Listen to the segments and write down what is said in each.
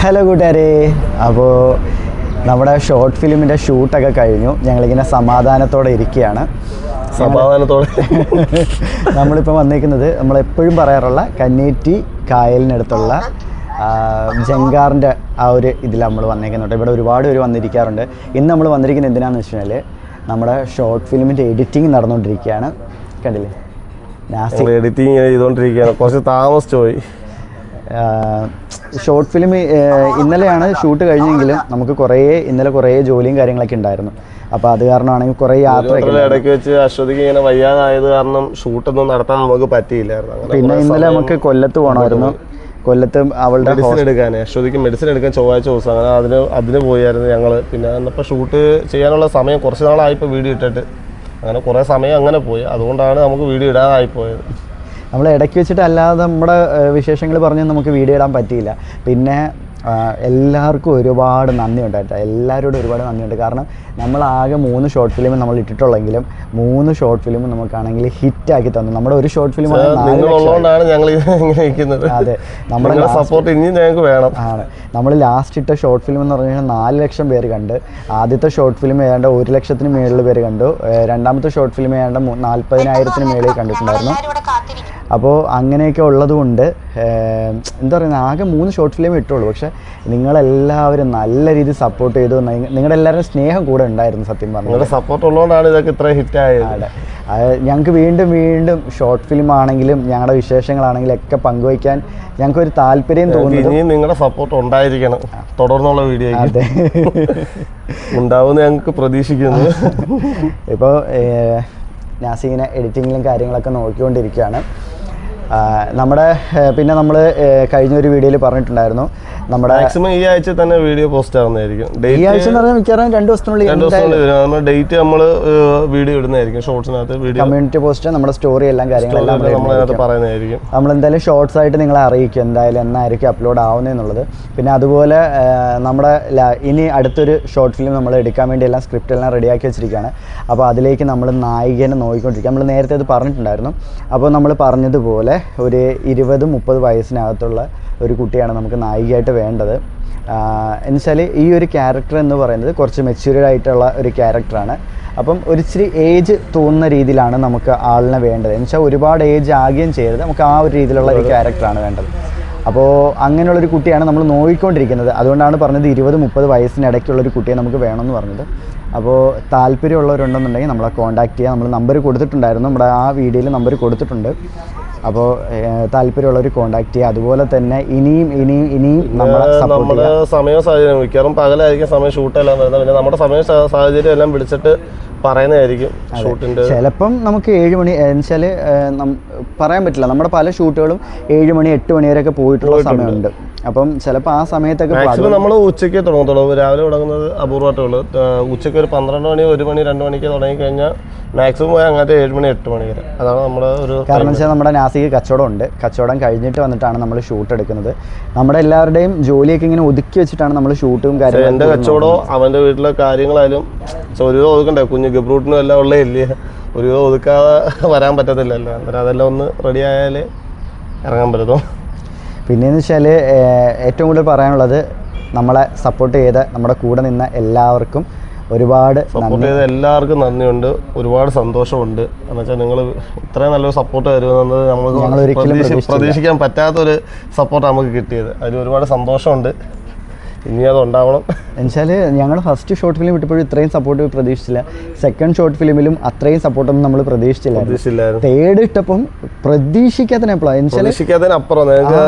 Hello കൂട്ടുകാരെ, അപ്പോൾ നമ്മുടെ ഷോർട്ട് ഫിലിമിൻ്റെ ഷൂട്ടൊക്കെ കഴിഞ്ഞു. ഞങ്ങളിങ്ങനെ സമാധാനത്തോടെ ഇരിക്കുകയാണ്. നമ്മളിപ്പോൾ വന്നിരിക്കുന്നത് നമ്മളെപ്പോഴും പറയാറുള്ള കന്നേറ്റി കായലിനടുത്തുള്ള ജങ്കാറിൻ്റെ ആ ഒരു ഇതിൽ നമ്മൾ വന്നിരിക്കുന്നുണ്ട്. ഇവിടെ ഒരുപാട് പേര് വന്നിരിക്കാറുണ്ട്. ഇന്ന് നമ്മൾ വന്നിരിക്കുന്നത് എന്തിനാണെന്ന് വെച്ച് കഴിഞ്ഞാൽ നമ്മുടെ ഷോർട്ട് ഫിലിമിൻ്റെ എഡിറ്റിംഗ് നടന്നുകൊണ്ടിരിക്കുകയാണ്. കണ്ടില്ലേ, എഡിറ്റിംഗ് ചെയ്തുകൊണ്ടിരിക്കുകയാണ്. കുറച്ച് താമസിച്ചു പോയി. ഷോർട്ട് ഫിലിം ഇന്നലെയാണ് ഷൂട്ട് കഴിഞ്ഞെങ്കിലും നമുക്ക് ഇന്നലെ കുറേ ജോലിയും കാര്യങ്ങളൊക്കെ ഉണ്ടായിരുന്നു. അപ്പോൾ അത് കാരണമാണെങ്കിൽ കുറേ യാത്രയൊക്കെ ഇടയ്ക്ക് വെച്ച് അശ്വതിക്ക് ഇങ്ങനെ വയ്യാതായത് കാരണം ഷൂട്ടൊന്നും നടത്താൻ നമുക്ക് പറ്റിയില്ലായിരുന്നു. പിന്നെ ഇന്നലെ നമുക്ക് കൊല്ലത്ത് പോകണമായിരുന്നു. കൊല്ലത്ത് അവളുടെ മെഡിസിൻ എടുക്കാൻ, അശ്വതിക്ക് മെഡിസിൻ എടുക്കാൻ ചൊവ്വാഴ്ച ദിവസം അങ്ങനെ അതിന് പോയായിരുന്നു ഞങ്ങൾ. പിന്നെ അന്നപ്പോൾ ഷൂട്ട് ചെയ്യാനുള്ള സമയം കുറച്ച് നാളായിപ്പോൾ വീഡിയോ ഇട്ടിട്ട് അങ്ങനെ കുറേ സമയം അങ്ങനെ പോയി. അതുകൊണ്ടാണ് നമുക്ക് വീഡിയോ ഇടാതായിപ്പോയത്. നമ്മൾ ഇടയ്ക്ക് വെച്ചിട്ട് അല്ലാതെ നമ്മുടെ വിശേഷങ്ങൾ പറഞ്ഞ് നമുക്ക് വീഡിയോ ഇടാൻ പറ്റിയില്ല. പിന്നെ എല്ലാവർക്കും ഒരുപാട് നന്ദിയുണ്ട് കേട്ടോ, എല്ലാവരോടും ഒരുപാട് നന്ദിയുണ്ട്. കാരണം നമ്മളാകെ 3 ഷോർട്ട് ഫിലിം നമ്മൾ ഇട്ടിട്ടുള്ളെങ്കിലും 3 ഷോർട്ട് ഫിലിം നമുക്കാണെങ്കിൽ ഹിറ്റാക്കി തന്നു. നമ്മുടെ ഒരു ഷോർട്ട് ഫിലിം അതെ, നമ്മുടെ സപ്പോർട്ട് ഇനി ഞങ്ങൾക്ക് വേണം. ആണ്. നമ്മൾ ലാസ്റ്റ് ഇട്ട ഷോർട്ട് ഫിലിം എന്ന് പറഞ്ഞു കഴിഞ്ഞാൽ 4 ലക്ഷം പേര് കണ്ട്. ആദ്യത്തെ ഷോർട്ട് ഫിലിം ഏതാണ്ട് 1 ലക്ഷത്തിന് മേളിൽ പേര് കണ്ടു. രണ്ടാമത്തെ ഷോർട്ട് ഫിലിം ഏതാണ്ട് 40,000-ന് മേളിൽ കണ്ടിട്ടുണ്ടായിരുന്നു. അപ്പോൾ അങ്ങനെയൊക്കെ ഉള്ളതുകൊണ്ട് എന്താ പറയുന്നത്, ആകെ 3 ഷോർട്ട് ഫിലിം ഇട്ടുള്ളൂ. പക്ഷേ നിങ്ങളെല്ലാവരും നല്ല രീതിയിൽ സപ്പോർട്ട് ചെയ്തു. നിങ്ങളുടെ എല്ലാവരും സ്നേഹം കൂടെ ഉണ്ടായിരുന്നു. സത്യം പറഞ്ഞു, നിങ്ങളുടെ സപ്പോർട്ട് ഉള്ളതുകൊണ്ടാണ് ഇതൊക്കെ ഇത്ര ഹിറ്റായത്. ഞങ്ങൾക്ക് വീണ്ടും ഷോർട്ട് ഫിലിം ആണെങ്കിലും ഞങ്ങളുടെ വിശേഷങ്ങളാണെങ്കിലും ഒക്കെ പങ്കുവയ്ക്കാൻ ഞങ്ങൾക്കൊരു താല്പര്യം തോന്നുന്നു. ഇനിയും നിങ്ങളുടെ സപ്പോർട്ട് ഉണ്ടായിരിക്കണം തുടർന്നുള്ള വീഡിയോ. അതെ, ഉണ്ടാവുമെന്ന് ഞങ്ങൾക്ക് പ്രതീക്ഷിക്കുന്നു. ഇപ്പോൾ നാസിങ്ങനെ എഡിറ്റിങ്ങിലും കാര്യങ്ങളൊക്കെ നോക്കിക്കൊണ്ടിരിക്കുകയാണ്. പിന്നെ നമ്മൾ കഴിഞ്ഞൊരു വീഡിയോയിൽ പറഞ്ഞിട്ടുണ്ടായിരുന്നു നമ്മുടെ മാക്സിമം ഈ ആഴ്ച തന്നെ വീഡിയോ പോസ്റ്റ് ആവുന്നതായിരിക്കും. ഈ ആഴ്ച എന്ന് പറഞ്ഞാൽ മിക്കവാറും 2 ദിവസത്തിനുള്ളിൽ ഡേറ്റ് നമ്മൾ വീഡിയോ ഇടുന്നതായിരിക്കും. ഷോർട്സിനകത്ത് വീഡിയോ കമ്മ്യൂണിറ്റി പോസ്റ്റ്, നമ്മുടെ സ്റ്റോറി എല്ലാം കാര്യങ്ങളെല്ലാം പറയുന്നതായിരിക്കും. നമ്മളെന്തായാലും ഷോർട്സ് ആയിട്ട് നിങ്ങളെ അറിയിക്കും എന്തായാലും എന്നായിരിക്കും അപ്ലോഡ് ആവുന്നതെന്നുള്ളത്. പിന്നെ അതുപോലെ നമ്മുടെ ഇനി അടുത്തൊരു ഷോർട്ട് ഫിലിം നമ്മൾ എടുക്കാൻ വേണ്ടി എല്ലാം സ്ക്രിപ്റ്റ് എല്ലാം റെഡിയാക്കി വെച്ചിരിക്കുകയാണ്. അപ്പോൾ അതിലേക്ക് നമ്മൾ നായികനെ നോക്കിക്കൊണ്ടിരിക്കുക. നമ്മൾ നേരത്തെ അത് പറഞ്ഞിട്ടുണ്ടായിരുന്നു. അപ്പോൾ നമ്മൾ പറഞ്ഞതുപോലെ ഒരു 20-30 വയസ്സിനകത്തുള്ള ഒരു കുട്ടിയാണ് നമുക്ക് നായികയായിട്ട് വേണ്ടത്. എന്നുവെച്ചാൽ ഈ ഒരു ക്യാരക്ടർ എന്ന് പറയുന്നത് കുറച്ച് മെച്യൂർഡ് ആയിട്ടുള്ള ഒരു ക്യാരക്ടറാണ്. അപ്പം ഒരിച്ചിരി ഏജ് തോന്നുന്ന രീതിയിലാണ് നമുക്ക് ആളിനെ വേണ്ടത്. എന്നുവെച്ചാൽ ഒരുപാട് ഏജ് ആകുകയും ചെയ്യരുത്. നമുക്ക് ആ ഒരു രീതിയിലുള്ള ഒരു ക്യാരക്ടറാണ് വേണ്ടത്. അപ്പോൾ അങ്ങനെയുള്ളൊരു കുട്ടിയാണ് നമ്മൾ നോക്കിക്കൊണ്ടിരിക്കുന്നത്. അതുകൊണ്ടാണ് പറഞ്ഞത് 20-30 വയസ്സിനിടയ്ക്കുള്ളൊരു കുട്ടിയെ നമുക്ക് വേണമെന്ന് പറഞ്ഞത്. അപ്പോൾ താല്പര്യമുള്ളവരുണ്ടെന്നുണ്ടെങ്കിൽ നമ്മളെ കോൺടാക്ട് ചെയ്യുക. നമ്മൾ നമ്പർ കൊടുത്തിട്ടുണ്ടായിരുന്നു, നമ്മുടെ ആ വീഡിയോയിൽ നമ്പർ കൊടുത്തിട്ടുണ്ട്. അപ്പോൾ താല്പര്യമുള്ളവർ കോൺടാക്ട് ചെയ്യുക. അതുപോലെ തന്നെ ഇനിയും നമ്മുടെ സമയം സാഹചര്യം മിക്കവാറും പകലായിരിക്കും സമയം ഷൂട്ടെല്ലാം വരുന്നത്. പിന്നെ നമ്മുടെ സമയം സാഹചര്യം എല്ലാം വിളിച്ചിട്ട് പറയുന്നതായിരിക്കും ഷൂട്ടിൻ്റെ. ചിലപ്പം നമുക്ക് 7 മണി എന്നുവെച്ചാൽ പറയാൻ പറ്റില്ല. നമ്മുടെ പല ഷൂട്ടുകളും 7 മണി 8 മണി വരെയൊക്കെ പോയിട്ടുള്ള സമയമുണ്ട്. അപ്പം ചിലപ്പോൾ ആ സമയത്തൊക്കെ മാക്സിമം നമ്മൾ ഉച്ചയ്ക്ക് തുടങ്ങത്തുള്ളൂ. രാവിലെ തുടങ്ങുന്നത് അപൂർവമായിട്ടുള്ളൂ. ഉച്ചയ്ക്ക് ഒരു 12 മണി 1 മണി 2 മണിക്ക് തുടങ്ങിക്കഴിഞ്ഞാൽ മാക്സിമം പോയി അങ്ങനത്തെ 7 മണി 8 മണി വരെ. അതാണ് നമ്മുടെ ഒരു കാരണം വെച്ചാൽ നമ്മുടെ നാസിക്ക് കച്ചവടമുണ്ട്. കച്ചവടം കഴിഞ്ഞിട്ട് വന്നിട്ടാണ് നമ്മൾ ഷൂട്ട് എടുക്കുന്നത്. നമ്മുടെ എല്ലാവരുടെയും ജോലിയൊക്കെ ഇങ്ങനെ ഒതുക്കി വെച്ചിട്ടാണ് നമ്മൾ ഷൂട്ടും കാര്യങ്ങളും. എൻ്റെ കച്ചവടമോ അവൻ്റെ വീട്ടിലെ കാര്യങ്ങളായാലും ഒരു ഒതുക്കണ്ടേ, കുഞ്ഞ് ഗബ്രൂട്ടിനും എല്ലാം ഉള്ളേ ഇല്ലേ, ഒരു ഒതുക്കാതെ വരാൻ പറ്റത്തില്ലല്ലോ. അന്നേരം അതെല്ലാം ഒന്ന് റെഡി ആയാലേ ഇറങ്ങാൻ പറ്റത്തും. പിന്നെയെന്ന് വെച്ചാൽ ഏറ്റവും കൂടുതൽ പറയാനുള്ളത്, നമ്മളെ സപ്പോർട്ട് ചെയ്ത നമ്മുടെ കൂടെ നിന്ന എല്ലാവർക്കും ഒരുപാട് സപ്പോർട്ട് ചെയ്ത എല്ലാവർക്കും നന്ദിയുണ്ട്. ഒരുപാട് സന്തോഷമുണ്ട്. എന്ന് വെച്ചാൽ നിങ്ങൾ ഇത്രയും നല്ലൊരു സപ്പോർട്ട് തരുമെന്നത് നമുക്ക് പ്രതീക്ഷിക്കാൻ പറ്റാത്തൊരു സപ്പോർട്ട് നമുക്ക് കിട്ടിയത്. അതിൽ ഒരുപാട് സന്തോഷമുണ്ട്. ഇനി അതുണ്ടാവണം. എന്നുവെച്ചാൽ ഞങ്ങൾ ഫസ്റ്റ് ഷോർട്ട് ഫിലിം ഇട്ടപ്പോഴും ഇത്രയും സപ്പോർട്ട് പ്രതീക്ഷിച്ചില്ല. സെക്കൻഡ് ഷോർട്ട് ഫിലിമിലും അത്രയും സപ്പോർട്ടൊന്നും നമ്മൾ പ്രതീക്ഷിച്ചില്ല. തേർഡ് ഇട്ടപ്പം പ്രതീക്ഷിക്കാത്തതിനപ്പുറം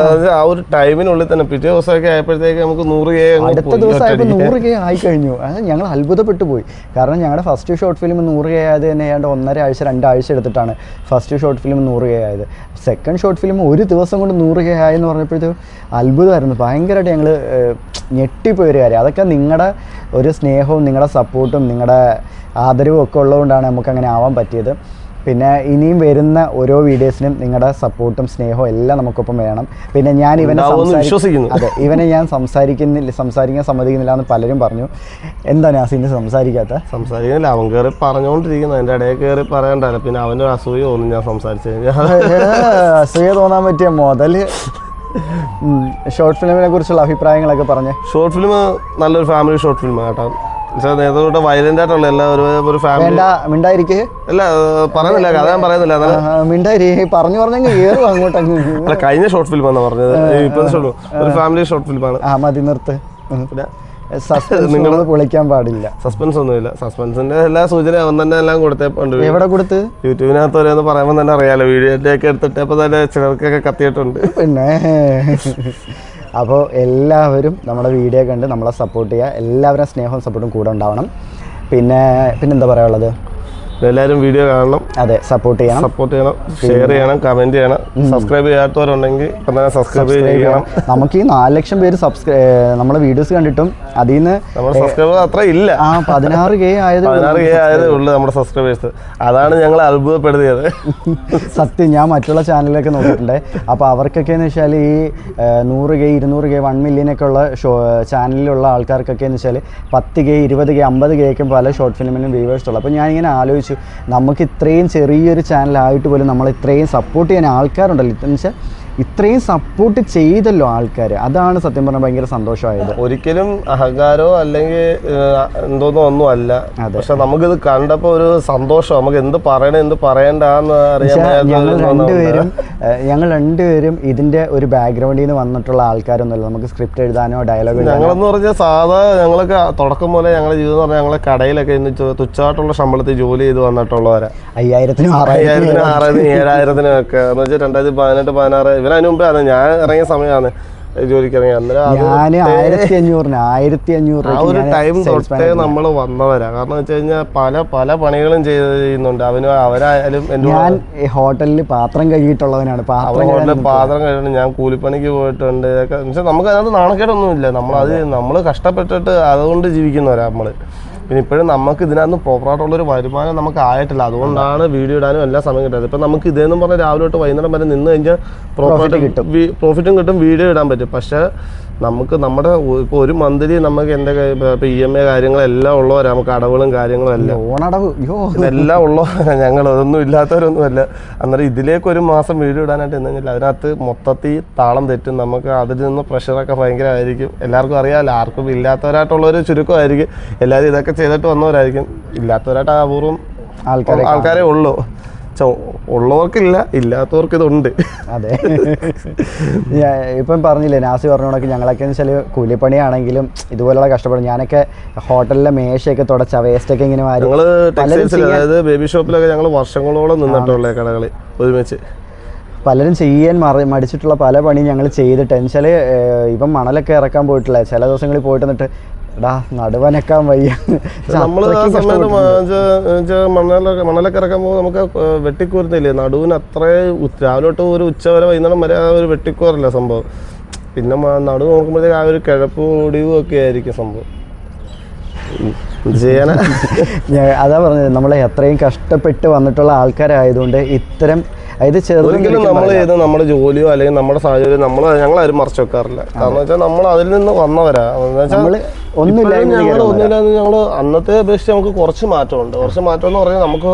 ആ ഒരു ടൈമിനുള്ളിൽ തന്നെ പിറ്റേ ദിവസമൊക്കെ ആയപ്പോഴത്തേക്ക് നമുക്ക് 100K അടുത്ത ദിവസമായപ്പോൾ 100K ആയി കഴിഞ്ഞു. ഞങ്ങൾ അത്ഭുതപ്പെട്ടു പോയി. കാരണം ഞങ്ങളുടെ ഫസ്റ്റ് ഷോർട്ട് ഫിലിം 100K ആയത് തന്നെ ഏതാണ്ട് 1.5 ആഴ്ച 2 ആഴ്ച എടുത്തിട്ടാണ് ഫസ്റ്റ് ഷോർട്ട് ഫിലിം 100K ആയത്. സെക്കൻഡ് ഷോർട്ട് ഫിലിം ഒരു ദിവസം കൊണ്ട് 100K ആയെന്ന് പറഞ്ഞപ്പോഴത്തേക്കും അത്ഭുതമായിരുന്നു. ഭയങ്കരമായിട്ട് ഞങ്ങൾ ഞെട്ടിപ്പോയൊരു കാര്യം. അതൊക്കെ നിങ്ങളുടെ ഒരു സ്നേഹവും നിങ്ങളുടെ സപ്പോർട്ടും നിങ്ങളുടെ ആദരവും ഒക്കെ ഉള്ളതുകൊണ്ടാണ് നമുക്കങ്ങനെ ആവാൻ പറ്റിയത്. പിന്നെ ഇനിയും വരുന്ന ഓരോ വീഡിയോസിനും നിങ്ങളുടെ സപ്പോർട്ടും സ്നേഹവും എല്ലാം നമുക്കൊപ്പം വേണം. പിന്നെ ഞാൻ ഇവനെ ഞാൻ സംസാരിക്കാൻ സമ്മതിക്കുന്നില്ല എന്ന് പലരും പറഞ്ഞു. എന്താ നാസിന് സംസാരിക്കുന്നില്ല? അവൻ കയറി പറഞ്ഞുകൊണ്ടിരിക്കുന്നു, എൻ്റെ ഇടയിൽ കയറി പറയണ്ടല്ലോ. പിന്നെ അവൻ്റെ അസൂയ തോന്നും ഞാൻ സംസാരിച്ചു കഴിഞ്ഞാൽ. അസൂയ തോന്നാൻ പറ്റിയ മുതല് ഷോർട്ട് ഫിലിമിനെ കുറിച്ചുള്ള അഭിപ്രായങ്ങളൊക്കെ പറഞ്ഞേ. ഷോർട്ട് ഫിലിം നല്ലൊരു ഫാമിലി ഷോർട്ട് ഫിലിമാണ് കേട്ടോ. നേരത്തെ വയലന്റ് ആയിട്ടുള്ള എല്ലാ ഒരു ഫാമിലി മിണ്ടായിരിക്കേ അല്ല പറയുന്നില്ല, കഥ ഞാൻ പറയുന്നില്ല. മിണ്ടായി പറഞ്ഞു പറഞ്ഞെങ്കിൽ ഏറും അങ്ങോട്ടങ്ങ്. അല്ല, കഴിഞ്ഞ ഷോർട്ട് ഫിലിം ആണെന്ന് പറഞ്ഞത്, ഇപ്പോഴത്തെ ഒരു ഫാമിലി ഷോർട്ട് ഫിലിമാണ്. മതി നിർത്ത്. നിങ്ങൾ പൊളിക്കാൻ പാടില്ല. സസ്പെൻസ് ഒന്നുമില്ല. സസ്പെൻസിന്റെ എല്ലാ സൂചന അവൻ തന്നെ എല്ലാം കൊടുത്തേപ്പുണ്ട്. എവിടെ കൊടുത്ത്? യൂട്യൂബിനകത്ത് ഓരോന്ന് പറയുമ്പോൾ തന്നെ അറിയാലോ. വീഡിയോന്റെ ഒക്കെ എടുത്തിട്ടപ്പോൾ തന്നെ ചിലർക്കൊക്കെ കത്തിയിട്ടുണ്ട്. പിന്നെ അപ്പോൾ എല്ലാവരും നമ്മുടെ വീഡിയോ കണ്ട് നമ്മളെ സപ്പോർട്ട് ചെയ്യുക. എല്ലാവരും സ്നേഹവും സപ്പോർട്ടും കൂടെ ഉണ്ടാവണം. പിന്നെന്താ പറയാനുള്ളത്? എല്ലാവരും വീഡിയോ കാണണം. അതെ, സപ്പോർട്ട് ചെയ്യണം, ഷെയർ ചെയ്യണം, കമന്റ് ചെയ്യണം. സബ്സ്ക്രൈബ് ചെയ്യാത്തവരുണ്ടെങ്കിൽ ഇപ്പം തന്നെ സബ്സ്ക്രൈബ് ചെയ്യണം. നമുക്ക് ഈ 4 ലക്ഷം പേര് നമ്മുടെ വീഡിയോസ് കണ്ടിട്ടും അതിൽ നിന്ന് നമ്മുടെ സബ്സ്ക്രൈബർ അത്ര ഇല്ല. 16K ആയതേ ഉള്ളൂ നമ്മുടെ സബ്സ്ക്രൈബേഴ്സ്. അതാണ് ഞങ്ങൾ അത്ഭുതപ്പെടുത്തിയത്. സത്യം, ഞാൻ മറ്റുള്ള ചാനലൊക്കെ നോക്കിയിട്ടുണ്ട്. അപ്പോൾ അവർക്കൊക്കെ എന്ന് വെച്ചാൽ ഈ 100K 200K 1 മില്യനൊക്കെ ഉള്ള ചാനലിലുള്ള ആൾക്കാർക്കൊക്കെ എന്ന് വെച്ചാൽ 10K 20K 50K ഒക്കെ പല ഷോർട്ട് ഫിലിമിനും വ്യൂവേഴ്സ് ഉള്ളു. അപ്പോൾ ഞാനിങ്ങനെ ആലോചിച്ചു, നമുക്ക് ഇത്രയും ചെറിയൊരു ചാനലായിട്ട് പോലും നമ്മൾ ഇത്രയും സപ്പോർട്ട് ചെയ്യാൻ ആൾക്കാരുണ്ടല്ലോ. എന്ന് വെച്ചാൽ ഇത്രയും സപ്പോർട്ട് ചെയ്തല്ലോ ആൾക്കാർ. അതാണ് സത്യം പറഞ്ഞാൽ ഭയങ്കര സന്തോഷമായത്. ഒരിക്കലും അഹങ്കാരോ അല്ലെങ്കിൽ എന്തോന്നോ ഒന്നും അല്ല. പക്ഷെ നമുക്കിത് കണ്ടപ്പോൾ ഒരു സന്തോഷം. നമുക്ക് എന്ത് പറയണേ എന്ത് പറയണ്ടെന്ന് അറിയാൻ. ഞങ്ങൾ രണ്ടുപേരും ഇതിന്റെ ഒരു ബാക്ക്ഗ്രൗണ്ടിൽ നിന്ന് വന്നിട്ടുള്ള ആൾക്കാരൊന്നുമല്ല. നമുക്ക് സ്ക്രിപ്റ്റ് എഴുതാനോ ഡയലോഗ് ഞങ്ങളെന്ന് പറഞ്ഞാൽ സാധാ ഞങ്ങളൊക്കെ തുടക്കം പോലെ ഞങ്ങളുടെ ജീവിതം എന്ന് പറഞ്ഞാൽ ഞങ്ങളെ കടയിലൊക്കെ ഇന്ന് തുച്ഛമായിട്ടുള്ള ശമ്പളത്തിൽ ജോലി ചെയ്ത് വന്നിട്ടുള്ളവരാ. 5000-നും 6000-നും 7000-നും ഒക്കെ എന്ന് വെച്ചാൽ 2018 16 ഇവനതിന് മുമ്പേ ആണ് ഞാൻ ഇറങ്ങിയ സമയമാണ് ജോലിക്ക് ഇറങ്ങി. അന്നേരം 1500 ആ ഒരു ടൈം തൊട്ടേ നമ്മൾ വന്നവരാ. കാരണം വെച്ച് കഴിഞ്ഞാൽ പല പണികളും ചെയ്യുന്നുണ്ട്. അവരായാലും ഞാൻ ഹോട്ടലിൽ പാത്രം കഴുകിയിട്ടുള്ളവനാണ്. പാത്രം കഴുകണം, ഞാൻ കൂലിപ്പണിക്ക് പോയിട്ടുണ്ട്. ഇതൊക്കെ പക്ഷെ നമുക്ക് അതിനകത്ത് നാണക്കേടൊന്നുമില്ല. നമ്മൾ കഷ്ടപ്പെട്ടിട്ട് അതുകൊണ്ട് ജീവിക്കുന്നവരാ നമ്മള്. പിന്നെ ഇപ്പോഴും നമുക്ക് ഇതിനകത്ത് പ്രോപ്പറായിട്ടുള്ളൊരു വരുമാനം നമുക്ക് ആയിട്ടില്ല. അതുകൊണ്ടാണ് വീഡിയോ ഇടാനും എല്ലാ സമയം കിട്ടുന്നത്. ഇപ്പം നമുക്ക് ഇതേന്നും പറഞ്ഞാൽ രാവിലെ തൊട്ട് വൈകുന്നേരം വരെ നിന്ന് കഴിഞ്ഞാൽ പ്രോഫിറ്റും കിട്ടും, വീഡിയോ ഇടാൻ പറ്റും. പക്ഷേ നമുക്ക് നമ്മുടെ ഇപ്പോൾ ഒരു മന്ത്ലി നമുക്ക് എൻ്റെ ഇപ്പോൾ EMI കാര്യങ്ങളെല്ലാം ഉള്ളവരാ. നമുക്ക് അടവുകളും കാര്യങ്ങളും എല്ലാം ഉള്ളവരാ ഞങ്ങൾ. അതൊന്നും ഇല്ലാത്തവരൊന്നുമല്ല. അന്നേരം ഇതിലേക്കൊരു മാസം വീഡിയോ ഇടാനായിട്ട് എന്തെങ്കിലും അതിനകത്ത് മൊത്തത്തിൽ താളം തെറ്റും. നമുക്ക് അതിൽ നിന്ന് പ്രഷറൊക്കെ ഭയങ്കരമായിരിക്കും. എല്ലാവർക്കും അറിയാമല്ലോ. ആർക്കും ഇല്ലാത്തവരായിട്ടുള്ളൊരു ചുരുക്കമായിരിക്കും. എല്ലാവരും ഇതൊക്കെ ചെയ്തിട്ട് വന്നവരായിരിക്കും. ഇല്ലാത്തവരായിട്ട് അപൂർവം ആൾക്കാരേ ഉള്ളൂ. ഉള്ളവർക്കില്ല, ഇല്ലാത്തവർക്ക് ഇതുണ്ട്. അതെ, ഇപ്പം പറഞ്ഞില്ലേ നാസി പറഞ്ഞോണക്ക് ഞങ്ങളൊക്കെ എന്ന് വെച്ചാൽ കൂലിപ്പണിയാണെങ്കിലും ഇതുപോലുള്ള കഷ്ടപ്പെടും. ഞാനൊക്കെ ഹോട്ടലിലെ മേശയൊക്കെ തുടച്ച വേസ്റ്റൊക്കെ ഇങ്ങനെ ഞങ്ങൾ അതായത് ബേബി ഷോപ്പിലൊക്കെ ഞങ്ങൾ വർഷങ്ങളോളം നിന്നിട്ടുള്ള കടകളിൽ ഒരുമിച്ച് പലരും ചെയ്യാൻ മടിച്ചിട്ടുള്ള പല പണി ഞങ്ങൾ ചെയ്തിട്ട് എന്നുവെച്ചാൽ ഇപ്പം മണലൊക്കെ ഇറക്കാൻ പോയിട്ടില്ല. ചില ദിവസങ്ങളിൽ പോയിട്ട് എന്നിട്ട് നടുവനക്കാൻ വയ്യ. നമ്മൾ ആ സമയത്ത് മണലൊക്കെ ഇറക്കാൻ പോകുമ്പോൾ നമുക്ക് വെട്ടിക്കൂരുന്നില്ലേ നടുവിന് അത്രയും. രാവിലെ തൊട്ട് ഒരു ഉച്ച വരെ വൈകുന്നേരം വരെ ആ ഒരു വെട്ടിക്കൂറല്ല സംഭവം. പിന്നെ നടുവ് നോക്കുമ്പോഴത്തേക്ക് ആ ഒരു കിഴപ്പും ഒടിവും ഒക്കെ ആയിരിക്കും സംഭവം. ചെയ്യാനാ അതാ പറഞ്ഞത്, നമ്മൾ എത്രയും കഷ്ടപ്പെട്ട് വന്നിട്ടുള്ള ആൾക്കാരായതുകൊണ്ട് ഇത്തരം ഒരിക്കലും നമ്മൾ ചെയ്ത് നമ്മുടെ ജോലിയോ അല്ലെങ്കിൽ നമ്മുടെ സാഹചര്യം ഞങ്ങളാരും മറച്ചു വെക്കാറില്ല. കാരണം വെച്ചാൽ നമ്മൾ അതിൽ നിന്ന് വന്നവരാ. ഞങ്ങൾ അന്നത്തെ അപേക്ഷിച്ച് നമുക്ക് കുറച്ച് മാറ്റമുണ്ട്. കുറച്ച് മാറ്റം എന്ന് പറഞ്ഞാൽ നമുക്ക്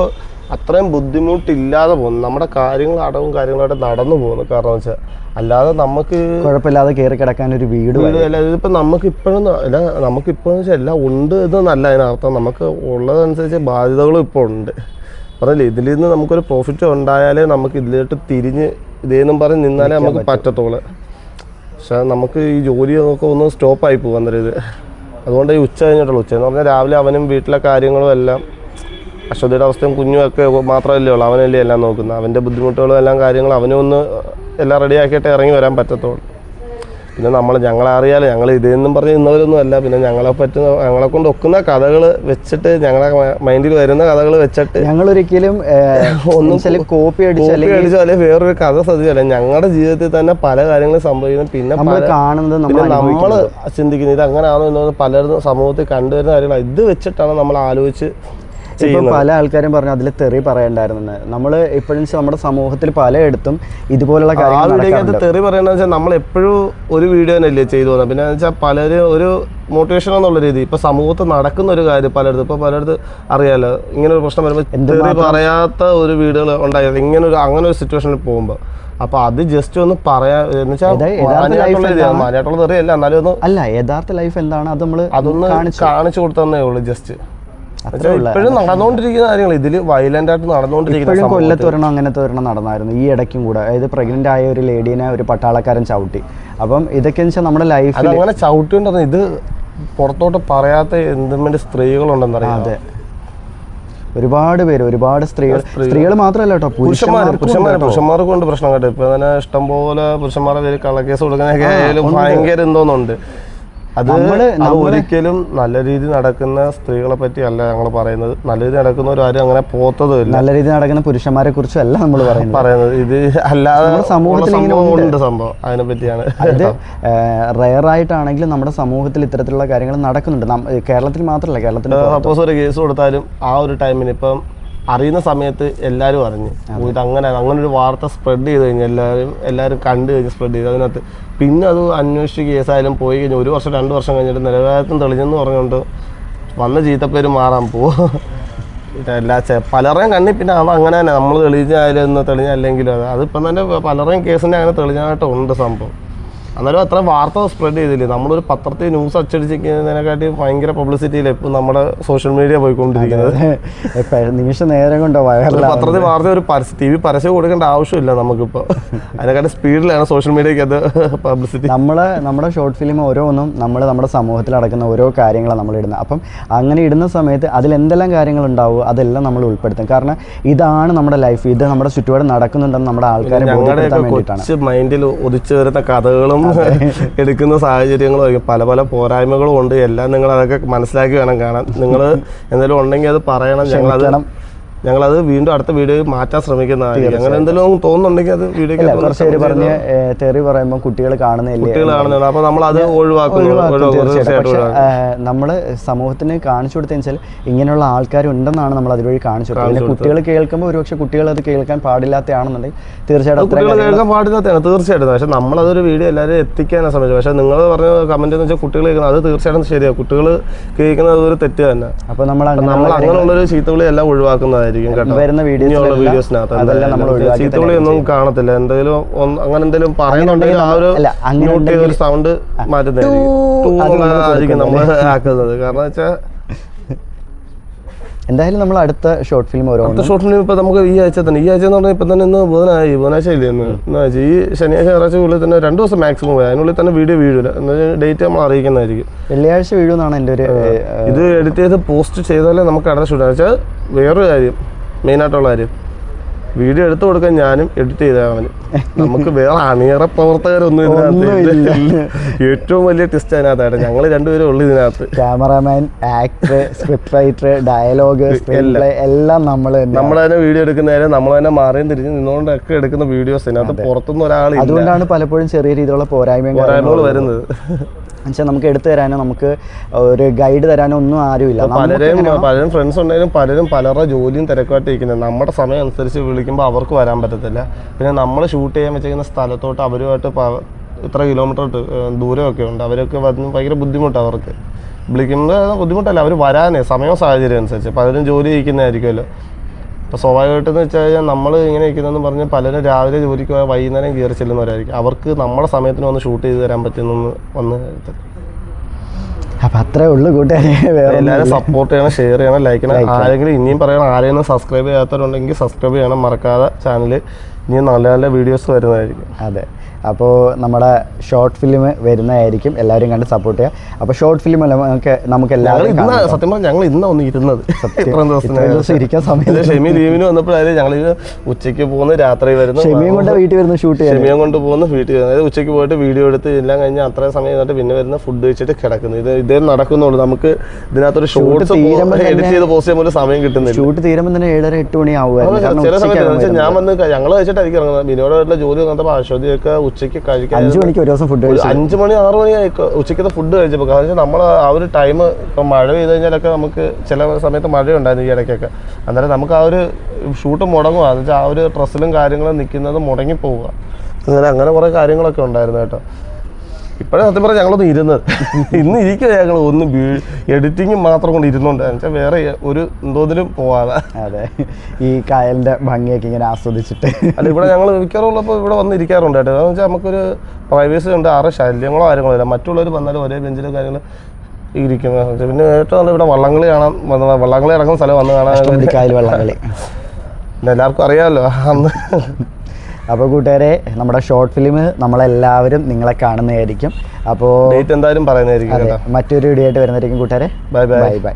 അത്രയും ബുദ്ധിമുട്ടില്ലാതെ പോകുന്നു. നമ്മുടെ കാര്യങ്ങൾ അടവും കാര്യങ്ങളായിട്ട് നടന്നു പോകുന്നു. കാരണം വെച്ചാൽ അല്ലാതെ നമുക്ക് കുഴപ്പമില്ലാതെ കയറി കിടക്കാൻ ഒരു വീട് അല്ല. ഇതിപ്പോൾ നമുക്കിപ്പോഴും വെച്ചാൽ എല്ലാം ഉണ്ട് എന്നല്ല അതിനർത്ഥം. നമുക്ക് ഉള്ളതനുസരിച്ച് ബാധ്യതകളും ഇപ്പോൾ ഉണ്ട്. പറഞ്ഞില്ലേ, ഇതിൽ നിന്ന് നമുക്കൊരു പ്രോഫിറ്റ് ഉണ്ടായാലേ നമുക്ക് ഇതിലോട്ട് തിരിഞ്ഞ് ഇതേന്നും പറഞ്ഞ് നിന്നാലേ നമുക്ക് പറ്റത്തുള്ളൂ. പക്ഷേ നമുക്ക് ഈ ജോലിയൊക്കെ ഒന്ന് സ്റ്റോപ്പായി പോകും അന്നേരം ഇത്. അതുകൊണ്ട് ഈ ഉച്ച കഴിഞ്ഞിട്ടുള്ളൂ. ഉച്ച എന്ന് പറഞ്ഞാൽ രാവിലെ അവനും വീട്ടിലെ കാര്യങ്ങളും എല്ലാം അശ്വതിയുടെ അവസ്ഥയും കുഞ്ഞുമൊക്കെ മാത്രമല്ലേ ഉള്ളൂ. അവനല്ലേ എല്ലാം നോക്കുന്നത്. അവൻ്റെ ബുദ്ധിമുട്ടുകളും എല്ലാം കാര്യങ്ങളും അവനും ഒന്ന് എല്ലാം റെഡിയാക്കിയിട്ട് ഇറങ്ങി വരാൻ പറ്റത്തുള്ളൂ. പിന്നെ ഞങ്ങളറിയാലോ, ഞങ്ങൾ ഇതെന്നും പറഞ്ഞ് ഇന്നവരൊന്നും അല്ല. പിന്നെ ഞങ്ങളെ കൊണ്ട് ഒക്കുന്ന കഥകൾ വെച്ചിട്ട് ഞങ്ങളെ മൈൻഡിൽ വരുന്ന കഥകൾ വെച്ചിട്ട് ഞങ്ങളൊരിക്കലും ഒന്നും കോപ്പി അടിച്ചാലേ വേറൊരു കഥ ശ്രദ്ധിച്ചല്ലേ. ഞങ്ങളുടെ ജീവിതത്തിൽ തന്നെ പല കാര്യങ്ങളും സംഭവിക്കുന്നു. പിന്നെ നമ്മൾ ചിന്തിക്കുന്നത് ഇത് അങ്ങനെയാണോ എന്ന് പലരും സമൂഹത്തിൽ കണ്ടുവരുന്ന കാര്യങ്ങൾ ഇത് വെച്ചിട്ടാണ് നമ്മൾ ആലോചിച്ച്. ഇപ്പം പല ആൾക്കാരും പറഞ്ഞു അതിൽ തെറി പറയണ്ടായിരുന്നു. നമ്മൾ ഇപ്പോഴും നമ്മുടെ സമൂഹത്തിൽ പലയിടത്തും ഇതുപോലുള്ള കാര്യങ്ങൾ തെറി പറയണമെന്ന് വെച്ചാൽ നമ്മൾ എപ്പോഴും ഒരു വീഡിയോ തന്നെയല്ലേ ചെയ്തു പോകുന്നത്. പിന്നെ വെച്ചാൽ പലരും ഒരു മോട്ടിവേഷൻ എന്നുള്ള രീതി ഇപ്പൊ സമൂഹത്തിൽ നടക്കുന്ന ഒരു കാര്യം പലയിടത്ത് അറിയാലോ. ഇങ്ങനെ ഒരു പ്രശ്നം വരുമ്പോൾ തെറി പറയാത്ത ഒരു വീഡിയോകൾ ഉണ്ടായത് അങ്ങനെ ഒരു സിറ്റുവേഷനിൽ പോകുമ്പോൾ അപ്പൊ അത് ജസ്റ്റ് ഒന്ന് പറയാ എന്ന് വെച്ചാൽ മാനായിട്ടുള്ള തെറിയല്ല, എന്നാലും ഒന്ന് അല്ല യഥാർത്ഥ ലൈഫ് എന്താണ് അതൊന്ന് കാണിച്ചു കൊടുത്തേ ഉള്ളൂ. ജസ്റ്റ് ഇപ്പോഴും നടന്നുകൊണ്ടിരിക്കുന്ന കാര്യങ്ങൾ ഇതിൽ വയലന്റ് ആയിട്ട് നടന്നുകൊണ്ടിരിക്കുന്ന കൊല്ലത്തൊരെണ്ണം അങ്ങനത്തെ ഒരെണ്ണം നടന്നായിരുന്നു ഈ ഇടയ്ക്കും കൂടെ. അതായത് പ്രഗ്നന്റ് ആയ ഒരു ലേഡീനെ ഒരു പട്ടാളക്കാരൻ ചവിട്ടി. അപ്പം ഇതൊക്കെ വെച്ചാൽ നമ്മുടെ ലൈഫിൽ അങ്ങനെ ചവിട്ടിണ്ടെന്ന് ഇത് പുറത്തോട്ട് പറയാത്ത എന്തും സ്ത്രീകളുണ്ടെന്നറിയാം. അതെ, ഒരുപാട് പേര്, ഒരുപാട് സ്ത്രീകൾ മാത്രമല്ല കേട്ടോ, പുരുഷന്മാർക്ക് കൊണ്ട് പ്രശ്നം കേട്ടോ. ഇപ്പൊ തന്നെ ഇഷ്ടംപോലെ പുരുഷന്മാരെ പേര് കള്ളക്കേസ് കൊടുക്കുന്നതൊക്കെ ആയാലും ഭയങ്കര എന്തോന്നുണ്ട്. അത് ഒരിക്കലും നല്ല രീതി നടക്കുന്ന സ്ത്രീകളെ പറ്റി അല്ല ഞങ്ങൾ പറയുന്നത്. നല്ല രീതി നടക്കുന്നവരും അങ്ങനെ പോത്തതുമില്ല. നല്ല രീതി നടക്കുന്ന പുരുഷന്മാരെ കുറിച്ചും അല്ല നമ്മൾ പറയുന്നത്. ഇത് അല്ലാതെ സമൂഹത്തിൽ സംഭവം അതിനെ പറ്റിയാണ്. ഇത് റെയർ ആയിട്ടാണെങ്കിലും നമ്മുടെ സമൂഹത്തിൽ ഇത്തരത്തിലുള്ള കാര്യങ്ങൾ നടക്കുന്നുണ്ട്. കേരളത്തിൽ മാത്രമല്ല, കേരളത്തിൽ സപ്പോസ് ഒരു കേസ് കൊടുത്താലും ആ ഒരു ടൈമിന് ഇപ്പം അറിയുന്ന സമയത്ത് എല്ലാവരും അറിഞ്ഞ് ഇത് അങ്ങനെ ഒരു വാർത്ത സ്പ്രെഡ് ചെയ്ത് കഴിഞ്ഞാൽ എല്ലാവരും കണ്ടു കഴിഞ്ഞ് സ്പ്രെഡ് ചെയ്ത് അതിനകത്ത് പിന്നെ അത് അന്വേഷിച്ച് കേസായാലും പോയി കഴിഞ്ഞാൽ 1 വർഷം 2 വർഷം കഴിഞ്ഞിട്ട് നിലവാരത്തും തെളിഞ്ഞെന്ന് പറഞ്ഞുകൊണ്ട് വന്ന ചീത്തപ്പേര് മാറാൻ പോവും. എല്ലാ പലരെയും കണ്ണി പിന്നെ അത് അങ്ങനെ തന്നെ നമ്മൾ തെളിഞ്ഞായാലും തെളിഞ്ഞല്ലെങ്കിലും അതിപ്പം തന്നെ പലരെയും കേസിൻ്റെ അങ്ങനെ തെളിഞ്ഞായിട്ടുണ്ട് സംഭവം. എന്നാലും അത്ര വാർത്ത സ്പ്രെഡ് ചെയ്തില്ലേ. നമ്മളൊരു പത്രത്തിൽ ന്യൂസ് അച്ചടിച്ചിരിക്കുന്നതിനെക്കാട്ടി ഭയങ്കര പബ്ലിസിറ്റിയില്ല ഇപ്പം നമ്മുടെ സോഷ്യൽ മീഡിയ പോയിക്കൊണ്ടിരിക്കുന്നത്. നിമിഷ നേരം കൊണ്ടോ പത്രത്തിൽ വാർത്ത ഒരു TV പരസ്യം കൊടുക്കേണ്ട ആവശ്യമില്ല നമുക്കിപ്പോൾ. അതിനെക്കാട്ടി സ്പീഡിലാണ് സോഷ്യൽ മീഡിയക്ക് അത് പബ്ലിസിറ്റി. നമ്മുടെ ഷോർട്ട് ഫിലിം ഓരോന്നും നമ്മുടെ സമൂഹത്തിൽ നടക്കുന്ന ഓരോ കാര്യങ്ങളാണ് നമ്മൾ ഇടുന്നത്. അപ്പം അങ്ങനെ ഇടുന്ന സമയത്ത് അതിൽ എന്തെല്ലാം കാര്യങ്ങളുണ്ടാവും അതെല്ലാം നമ്മൾ ഉൾപ്പെടുത്തും. കാരണം ഇതാണ് നമ്മുടെ ലൈഫ്, ഇത് നമ്മുടെ ചുറ്റുപാട് നടക്കുന്നുണ്ടെന്ന് നമ്മുടെ ആൾക്കാരെ ബോധ്യപ്പെടുത്താൻ വേണ്ടിയിട്ടാണ്. മൈൻഡിൽ ഉദിച്ചു വരുന്ന കഥകളും എടുക്കുന്ന സാഹചര്യങ്ങളും പല പോരായ്മകളും ഉണ്ട്. എല്ലാം നിങ്ങൾ അതൊക്കെ മനസ്സിലാക്കി വേണം കാണാൻ. നിങ്ങൾ എന്തെങ്കിലും ഉണ്ടെങ്കിൽ അത് പറയണം. ഞങ്ങളത് വീണ്ടും അടുത്ത വീഡിയോ മാറ്റാൻ ശ്രമിക്കുന്നതായിരിക്കും. അങ്ങനെ എന്തെങ്കിലും തോന്നുന്നുണ്ടെങ്കിൽ അത് വീഡിയോ പറഞ്ഞ് തെറി പറയുമ്പോൾ കുട്ടികൾ കാണുന്നില്ല. അപ്പൊ നമ്മൾ അത് നമ്മൾ സമൂഹത്തിന് കാണിച്ചു കൊടുത്തതെന്ന് വെച്ചാൽ ഇങ്ങനെയുള്ള ആൾക്കാരുണ്ടെന്നാണ് നമ്മൾ അതുവഴി കാണിച്ചു കൊടുത്തത്. പിന്നെ കുട്ടികൾ കേൾക്കുമ്പോൾ ഒരുപക്ഷെ കുട്ടികൾ അത് കേൾക്കാൻ പാടില്ലാത്തതാണെന്നുണ്ടെങ്കിൽ തീർച്ചയായിട്ടും കേൾക്കാൻ പാടില്ലാത്തതാണ് തീർച്ചയായിട്ടും. പക്ഷെ നമ്മളതൊരു വീഡിയോ എല്ലാവരും എത്തിക്കാനാണ് ശ്രമിച്ചത്. പക്ഷെ നിങ്ങൾ പറഞ്ഞ കമന്റ് എന്ന് വെച്ചാൽ കുട്ടികൾ കേൾക്കുന്നത് അത് തീർച്ചയായിട്ടും ശരിയാണ്. കുട്ടികൾ കേൾക്കുന്നത് ഒരു തെറ്റ് തന്നെ. അപ്പൊ നമ്മൾ അങ്ങനെയുള്ളൊരു ചീത്തവിളി എല്ലാം ഒഴിവാക്കുന്നതായിരിക്കും. വരുന്ന വീഡിയോസിനകത്ത് ഒന്നും കാണത്തില്ല. എന്തെങ്കിലും അങ്ങനെ എന്തെങ്കിലും പറയുന്നുണ്ടെങ്കിൽ ആ ഒരു സൗണ്ട് മാറ്റുന്നതായിരിക്കും നമ്മൾ ആക്കുന്നത്. കാരണം വെച്ചാൽ എന്തായാലും നമ്മൾ അടുത്ത ഷോർട്ട് ഫിലിം ഷോർട്ട് ഫിലിം ഇപ്പൊ നമുക്ക് ഈ ആഴ്ച തന്നെ എന്ന് പറഞ്ഞാൽ ഇപ്പൊ തന്നെ ഇന്ന് ബുധനാഴ്ച ഇല്ലേ ഈ ശനിയാഴ്ച ഞായറാഴ്ച ഉള്ളിൽ തന്നെ 2 ദിവസം മാക്സിമം പോയി. അതിനുള്ളിൽ തന്നെ വീഡിയോ വീഴില്ല. ഡേറ്റ് നമ്മൾ അറിയിക്കുന്നതായിരിക്കും. വെള്ളിയാഴ്ച വീഴുമെന്നാണ് എൻ്റെ ഒരു ഇത് എഡിറ്റ് ചെയ്ത് പോസ്റ്റ് ചെയ്താലേ നമുക്ക് അടുത്ത ഷൂട്ട്. വെച്ചാൽ വേറൊരു കാര്യം, മെയിനായിട്ടുള്ള കാര്യം, വീഡിയോ എടുത്തു കൊടുക്കാൻ ഞാനും എഡിറ്റ് ചെയ്തവന്. നമുക്ക് വേറെ അണിയറ പ്രവർത്തകരൊന്നും ഇതിനകത്ത്. ഏറ്റവും വലിയ ട്വിസ്റ്റ് അതിനകത്തായിട്ട് ഞങ്ങൾ രണ്ടുപേരും ഉള്ളു ഇതിനകത്ത്. Cameraman, actor, script writer, dialogue എല്ലാം നമ്മൾ തന്നെ വീഡിയോ എടുക്കുന്നതിന് നമ്മൾ തന്നെ മാറിയും തിരിഞ്ഞ് നിന്നുകൊണ്ടൊക്കെ എടുക്കുന്ന വീഡിയോസ് ഇതിനകത്ത് പുറത്തുനിന്ന് ഒരാൾ. അതുകൊണ്ടാണ് പലപ്പോഴും ചെറിയ രീതിയിലുള്ള പോരായ്മകൾ വരുന്നത്. എന്നുവെച്ചാൽ നമുക്ക് എടുത്തു തരാനോ നമുക്ക് ഒരു ഗൈഡ് തരാനോ ഒന്നും ആരുമില്ല. പലരും ഫ്രണ്ട്സ് ഉണ്ടെങ്കിലും പലരുടെ ജോലിയും തിരക്കായിട്ടിരിക്കുന്നത്. നമ്മുടെ സമയം അനുസരിച്ച് വിളിക്കുമ്പോൾ അവർക്ക് വരാൻ പറ്റത്തില്ല. പിന്നെ നമ്മൾ ഷൂട്ട് ചെയ്യാൻ വെച്ചിരിക്കുന്ന സ്ഥലത്തോട്ട് അവരുമായിട്ട് ഇത്ര കിലോമീറ്റർ ദൂരമൊക്കെ ഉണ്ട്. അവരൊക്കെ വന്ന് ഭയങ്കര ബുദ്ധിമുട്ടാണ്. അവർക്ക് വിളിക്കുമ്പോൾ ബുദ്ധിമുട്ടല്ല, അവർ വരാനേ സമയവും സാഹചര്യം അനുസരിച്ച് പലരും ജോലി ചെയ്യിക്കുന്നതായിരിക്കുമല്ലോ. അപ്പോൾ സ്വാഭാവികമായിട്ടെന്ന് വെച്ച് കഴിഞ്ഞാൽ നമ്മൾ ഇങ്ങനെ ഇരിക്കുന്നതെന്ന് പറഞ്ഞ് പലരും രാവിലെ ജോലിക്ക് പോയാൽ വൈകുന്നേരം കയറി ചെല്ലുന്നവരായിരിക്കും. അവർക്ക് നമ്മുടെ സമയത്തിന് വന്ന് ഷൂട്ട് ചെയ്ത് തരാൻ പറ്റുന്ന വന്ന് അപ്പം അത്രേ ഉള്ളൂ കൂട്ടുകാരെ. എല്ലാവരും സപ്പോർട്ട് ചെയ്യണം, ഷെയർ ചെയ്യണം, ലൈക്ക് ചെയ്യണം. ആരെങ്കിലും ഇനിയും പറയണം, ആരെയൊന്നും സബ്സ്ക്രൈബ് ചെയ്യാത്തവരുണ്ടെങ്കിൽ സബ്സ്ക്രൈബ് ചെയ്യണം മറക്കാതെ. ചാനൽ ഇനിയും നല്ല നല്ല വീഡിയോസ് വരുന്നതായിരിക്കും. അതെ, അപ്പോൾ നമ്മുടെ ഷോർട്ട് ഫിലിം വരുന്നതായിരിക്കും. എല്ലാവരും കണ്ട് സപ്പോർട്ട് ചെയ്യുക. അപ്പോൾ ഷോർട്ട് ഫിലിം നമുക്ക് എല്ലാവരും സത്യം പറഞ്ഞാൽ ഞങ്ങൾ ഇന്ന് ഒന്ന് ഇരുന്നത് ഇരിക്കാൻ സമയം. ഷെമി ലീവിന് വന്നപ്പോഴായിരുന്നു ഞങ്ങൾ ഉച്ചയ്ക്ക് പോകുന്ന രാത്രി വരുന്നു. ഷെമിയും കൊണ്ട് വീട്ടിൽ വരുന്ന ഷൂട്ട് ചെയ്യാൻ ഷെമിയും കൊണ്ട് പോകുന്ന വീട്ടിൽ വരുന്നത്. അതായത് ഉച്ചയ്ക്ക് പോയിട്ട് വീഡിയോ എടുത്ത് എല്ലാം കഴിഞ്ഞ് അത്രയും സമയം കഴിഞ്ഞിട്ട് പിന്നെ വരുന്ന ഫുഡ് കഴിച്ചിട്ട് കിടക്കുന്നു. ഇതേ നടക്കുന്നുള്ളൂ. നമുക്ക് ഇതിനകത്തൊരു ഷോർട്സ് എഡിറ്റ് ചെയ്ത് പോസ്റ്റ് ചെയ്യാൻ പോലും സമയം കിട്ടുന്നില്ല. ഷൂട്ട് തീരുമ്പോൾ തന്നെ 7-8 മണിയാവും. ചില സമയത്ത് ഞാൻ വന്ന് ഞങ്ങൾ കഴിച്ചിട്ടായിരിക്കും ഇറങ്ങുന്നത്. ബിനോടെ ജോലി വന്നപ്പോൾ അശ്വതിയൊക്കെ ഉച്ചയ്ക്ക് കഴിക്കാൻ 5 മണിക്ക് ഒരു ദിവസം ഫുഡ് 5 മണി 6 മണി ഉച്ചയ്ക്കത്തെ ഫുഡ് കഴിച്ചപ്പോൾ. കാരണം വെച്ചാൽ നമ്മൾ ആ ഒരു ടൈം ഇപ്പം മഴ പെയ്ത് കഴിഞ്ഞാലൊക്കെ നമുക്ക് ചില സമയത്ത് മഴയുണ്ടായിരുന്നു ഈ ഇടയ്ക്കൊക്കെ. അന്നേരം നമുക്ക് ആ ഒരു ഷൂട്ട് മുടങ്ങുക. എന്ന് വെച്ചാൽ ആ ഒരു ഡ്രസ്സിലും കാര്യങ്ങളും നിൽക്കുന്നത് മുടങ്ങിപ്പോവുക. അങ്ങനെ കുറേ കാര്യങ്ങളൊക്കെ ഉണ്ടായിരുന്നു കേട്ടോ. ഇപ്പോഴേ സത്യം പറഞ്ഞാൽ ഞങ്ങളൊന്ന് ഇരുന്നത് ഇന്ന് ഇരിക്കുക ഞങ്ങൾ ഒന്ന് എഡിറ്റിങ് മാത്രം കൊണ്ട് ഇരുന്നുണ്ട് എന്നുവെച്ചാൽ വേറെ ഒരു എന്തോതിലും പോവാതെ. അതെ, ഈ കായലിൻ്റെ ഭംഗിയൊക്കെ ഇങ്ങനെ ആസ്വദിച്ചിട്ട്. അല്ല, ഇവിടെ ഞങ്ങൾ മിക്കവാറുള്ളപ്പോൾ ഇവിടെ വന്ന് ഇരിക്കാറുണ്ട് കേട്ടോ. എന്ന് വെച്ചാൽ നമുക്കൊരു പ്രൈവസി ഉണ്ട്, ആറ് ശല്യങ്ങളോ കാര്യങ്ങളോ ഇല്ല. മറ്റുള്ളവർ വന്നാലും ഒരേ ബെഞ്ചിലോ കാര്യങ്ങൾ ഇരിക്കുന്നത്. പിന്നെ ഏറ്റവും നല്ല ഇവിടെ വള്ളംകളി കാണാൻ വള്ളംകളി ഇറങ്ങുന്ന സ്ഥലം വന്ന് കാണാൻ കായൽ വള്ളംകളി പിന്നെ എല്ലാവർക്കും അറിയാമല്ലോ അന്ന്. അപ്പോൾ കൂട്ടുകാരെ, നമ്മുടെ ഷോർട്ട് ഫിലിം നമ്മളെല്ലാവരും നിങ്ങളെ കാണുന്നതായിരിക്കും. അപ്പോൾ ഡേറ്റ് എന്തായാലും പറയുന്നതായിരിക്കും. മറ്റൊരു വീഡിയോ ആയിട്ട് വരുന്നതായിരിക്കും കൂട്ടുകാരെ. Bye bye bye.